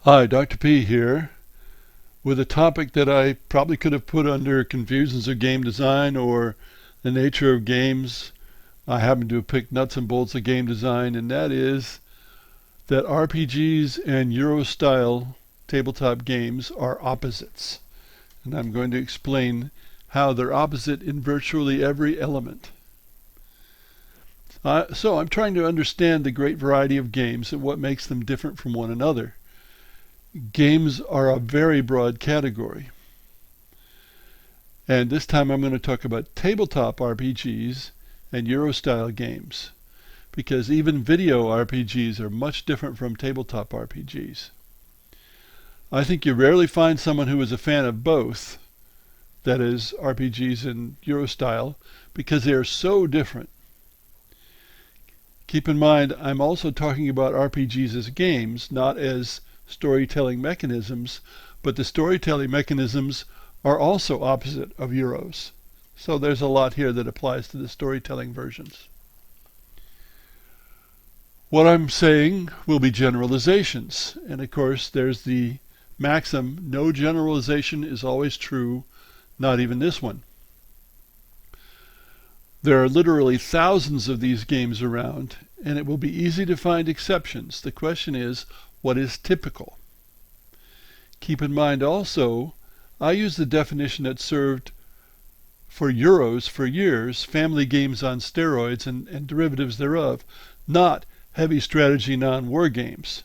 Hi, Dr. P here, with a topic that I probably could have put under confusions of game design or the nature of games. I happen to have picked nuts and bolts of game design, and that is that RPGs and Eurostyle tabletop games are opposites. And I'm going to explain how they're opposite in virtually every element. So I'm trying to understand the great variety of games and what makes them different from one another. Games are a very broad category. And this time I'm going to talk about tabletop RPGs and Eurostyle games, because even video RPGs are much different from tabletop RPGs. I think you rarely find someone who is a fan of both, that is, RPGs and Eurostyle, because they are so different. Keep in mind, I'm also talking about RPGs as games, not as storytelling mechanisms, but the storytelling mechanisms are also opposite of Euros. So there's a lot here that applies to the storytelling versions. What I'm saying will be generalizations, and of course there's the maxim, no generalization is always true, not even this one. There are literally thousands of these games around, and it will be easy to find exceptions. The question is, what is typical? Keep in mind also, I use the definition that served for Euros for years, family games on steroids and derivatives thereof, not heavy strategy non-war games.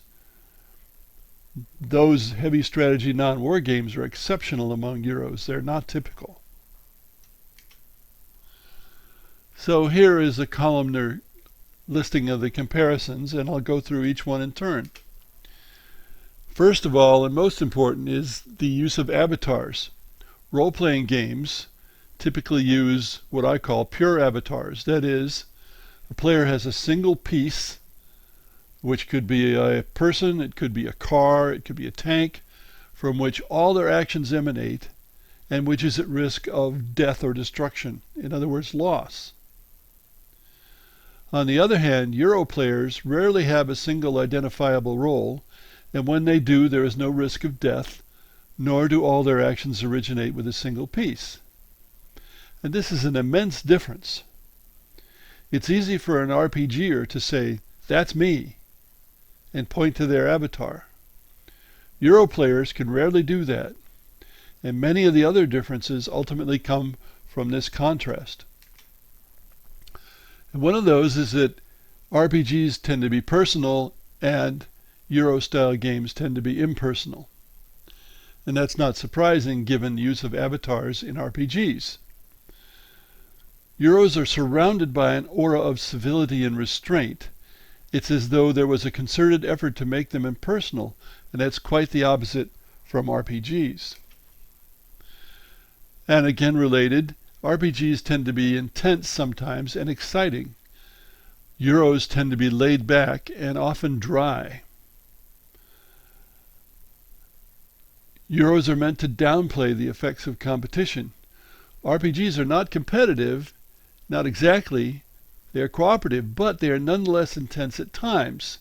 Those heavy strategy non-war games are exceptional among Euros. They're not typical. So here is a columnar listing of the comparisons, and I'll go through each one in turn. First of all, and most important, is the use of avatars. Role-playing games typically use what I call pure avatars. That is, a player has a single piece, which could be a person, it could be a car, it could be a tank, from which all their actions emanate, and which is at risk of death or destruction. In other words, loss. On the other hand, Euro players rarely have a single identifiable role, and when they do, there is no risk of death, nor do all their actions originate with a single piece. And this is an immense difference. It's easy for an RPGer to say, "That's me," and point to their avatar. Euro players can rarely do that, and many of the other differences ultimately come from this contrast. And one of those is that RPGs tend to be personal and Euro-style games tend to be impersonal. And that's not surprising given the use of avatars in RPGs. Euros are surrounded by an aura of civility and restraint. It's as though there was a concerted effort to make them impersonal, and that's quite the opposite from RPGs. And again related, RPGs tend to be intense sometimes and exciting. Euros tend to be laid back and often dry. Euros are meant to downplay the effects of competition. RPGs are not competitive, not exactly. They are cooperative, but they are nonetheless intense at times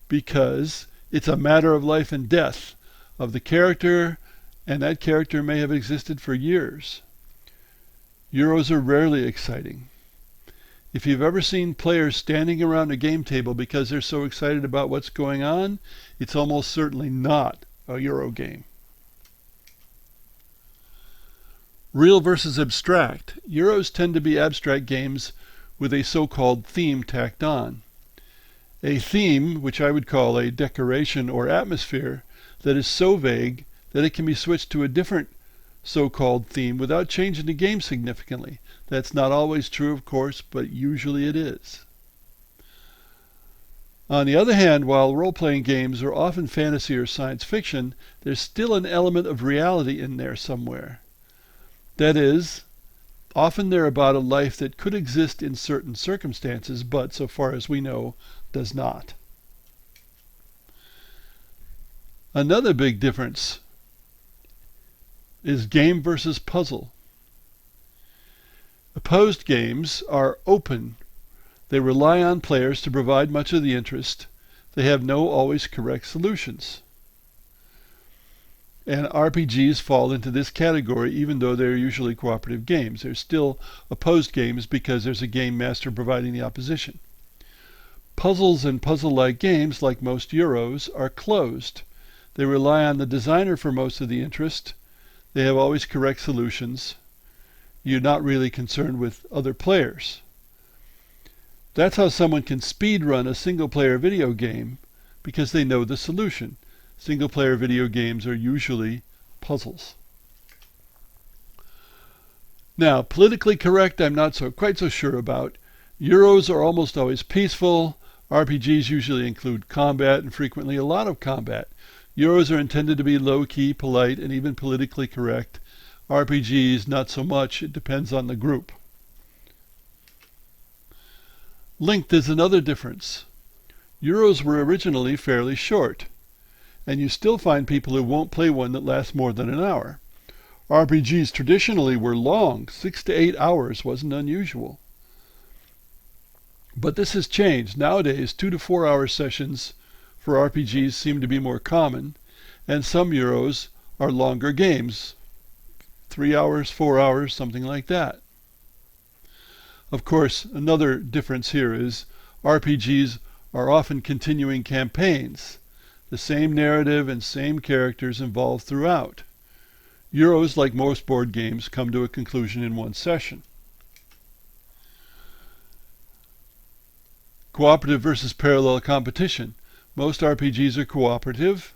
because it's a matter of life and death of the character, and that character may have existed for years. Euros are rarely exciting. If you've ever seen players standing around a game table because they're so excited about what's going on, it's almost certainly not a Euro game. Real versus abstract. Euros tend to be abstract games with a so-called theme tacked on. A theme, which I would call a decoration or atmosphere, that is so vague that it can be switched to a different so-called theme without changing the game significantly. That's not always true, of course, but usually it is. On the other hand, while role-playing games are often fantasy or science fiction, there's still an element of reality in there somewhere. That is, often they're about a life that could exist in certain circumstances, but so far as we know, does not. Another big difference is game versus puzzle. Opposed games are open. They rely on players to provide much of the interest. They have no always correct solutions. And RPGs fall into this category even though they're usually cooperative games. They're still opposed games because there's a game master providing the opposition. Puzzles and puzzle-like games, like most Euros, are closed. They rely on the designer for most of the interest. They have always correct solutions. You're not really concerned with other players. That's how someone can speed run a single-player video game, because they know the solution. Single-player video games are usually puzzles. Now, politically correct, I'm not quite so sure about. Euros are almost always peaceful. RPGs usually include combat and frequently a lot of combat. Euros are intended to be low-key, polite, and even politically correct. RPGs, not so much. It depends on the group. Length is another difference. Euros were originally fairly short, and you still find people who won't play one that lasts more than an hour. RPGs traditionally were long. 6 to 8 hours wasn't unusual. But this has changed. Nowadays, 2 to 4 hour sessions for RPGs seem to be more common, and some Euros are longer games. 3 hours, 4 hours, something like that. Of course, another difference here is RPGs are often continuing campaigns. The same narrative and same characters involved throughout. Euros, like most board games, come to a conclusion in one session. Cooperative versus parallel competition. Most RPGs are cooperative.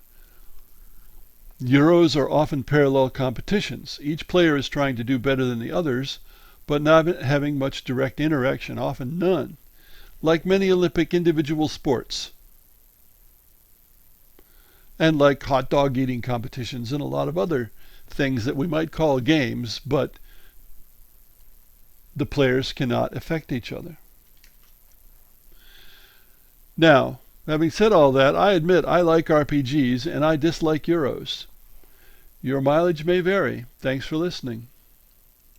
Euros are often parallel competitions. Each player is trying to do better than the others, but not having much direct interaction, often none, like many Olympic individual sports. And like hot dog eating competitions and a lot of other things that we might call games, but the players cannot affect each other. Now, having said all that, I admit I like RPGs and I dislike Euros. Your mileage may vary. Thanks for listening.